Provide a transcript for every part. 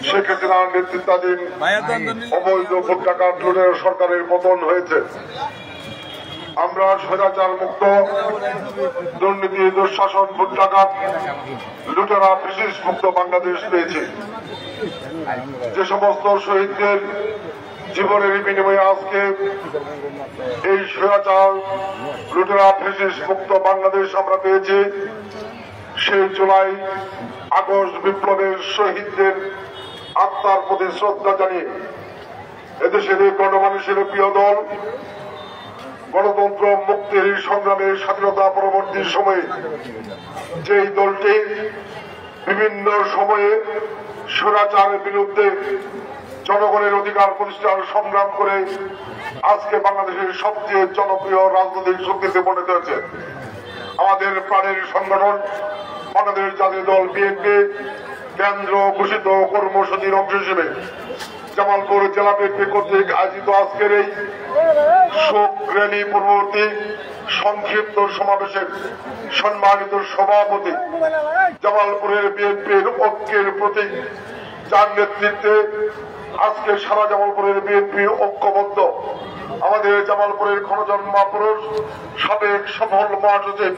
শেখ হাসিনার নেতৃত্বাধীন অবৈধ ভোট ডাকাত লুটের সরকারের পতন হয়েছে। আমরা স্বৈরাচার মুক্ত, দুর্নীতি, দুঃশাসন, ভোট ডাকাত, লুটেরা, ফ্যাসিস্ট মুক্ত বাংলাদেশ পেয়েছি। যে সমস্ত শহীদদের জীবনের বিনিময়ে আজকে এই স্বৈরাচার, লুটেরা, ফ্যাসিস্ট মুক্ত বাংলাদেশ আমরা পেয়েছি, সেই জুলাই আগস্ট বিপ্লবের শহীদদের আত্মার প্রতি শ্রদ্ধা জানিয়ে এদেশের গণমানুষের প্রিয় দল গণতন্ত্র মুক্তির সংগ্রামের স্বাধীনতা পরবর্তী সময়ে যেই দলটি বিভিন্ন সময়ে স্বৈরাচারের বিরুদ্ধে জনগণের অধিকার প্রতিষ্ঠার সংগ্রাম করে আজকে বাংলাদেশের সবচেয়ে জনপ্রিয় রাজনৈতিক শক্তিতে পরিণত হয়েছে, আমাদের প্রাণের সংগঠন বাংলাদেশ জাতীয় দল বিএনপি কেন্দ্র ঘোষিত কর্মসূচির অংশ হিসেবে জামালপুর জেলা বিএনপি কর্তৃক আয়োজিত আজকের এই শোক র্যালি পূর্ববর্তী সংক্ষিপ্ত সমাবেশের সম্মানিত সভাপতি, জামালপুরের বিএনপির ঐক্যের প্রতীক, যার নেতৃত্বে আজকে সারা জামালপুরের বিএনপি ঐক্যবদ্ধ, আমাদের জামালপুরের ক্ষণজন্মাপুরুষ সাবেক সফল মহাসচিব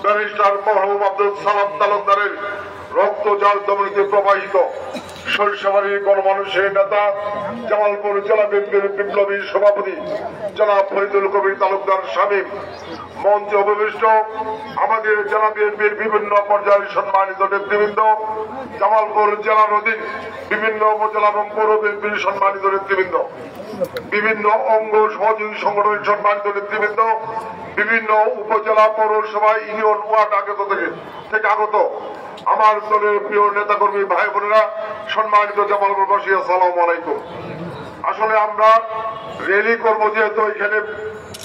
ব্যারিস্টার মরহুম আব্দুল সালাম তালুকদারের রক্ত যার দমনিতে প্রবাহিত সরিষাবাড়ির গণমানুষের নেতা, জামালপুর জেলা বিএনপির বিপ্লবী সভাপতি জনাব ফরিদুল কবির তালুকদার শামীম, মঞ্চে উপবিষ্ট আমাদের জেলা বিএনপির বিভিন্ন পর্যায়ের সম্মানিত নেতৃবৃন্দ, জামালপুর জেলার অধীন বিভিন্ন উপজেলা এবং পৌর বিএনপির সম্মানিত নেতৃবৃন্দ, বিভিন্ন অঙ্গ সহযোগী সংগঠনের সম্মানিত নেতৃবৃন্দ, বিভিন্ন উপজেলা পৌরসভা ইউনিয়ন ওয়ার্ড থেকে আগত আমার দলের প্রিয় নেতাকর্মী ভাই বোনেরা, সম্মানিত জামালপুরবাসী, আসসালামু আলাইকুম। আসলে আমরা র্যালি করবো যেহেতু এখানে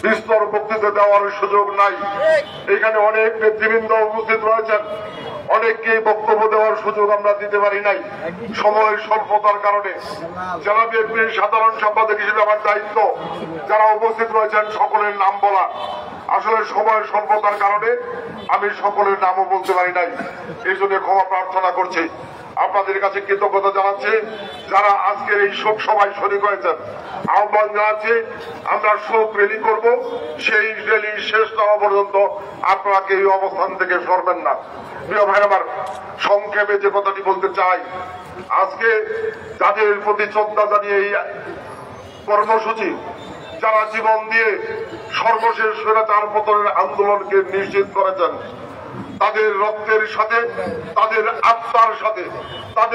বিস্তর বক্তৃতা দেওয়ার সুযোগ নাই, এখানে অনেক নেতৃবৃন্দ উপস্থিত রয়েছেন, অনেককে বক্তব্য দেওয়ার সুযোগ আমরা দিতে পারি নাই সময়ের স্বল্পতার কারণে। জেলা বিএনপির সাধারণ সম্পাদক হিসেবে আমার দায়িত্ব যারা উপস্থিত রয়েছেন সকলের নাম বলা, আসলে সময়ের স্বল্পতার কারণে আমি সকলের নামও বলতে পারি নাই, এই জন্য ক্ষমা প্রার্থনা করছি। আপনাদের কাছে কৃতজ্ঞতা জানাচ্ছি যারা আজকের এই শোক সভায় শরীক হয়েছেন। আহ্বান জানাচ্ছি আমরা শোক র্যালি করব, সেই র্যালি শেষ না হওয়া পর্যন্ত আপনারা এই অবস্থান থেকে সরবেন না। প্রিয় ভাই আমার, সংক্ষেপে যে কথাটি বলতে চাই, আজকে যাদের প্রতি শ্রদ্ধা জানিয়ে এই কর্মসূচি, যারা জীবন দিয়ে সর্বশেষ স্বৈরাচার পতনের আন্দোলনকে নিশ্চিত করেছেন, তাদের রক্তের সাথে, তাদের আত্মার সাথে, তাদের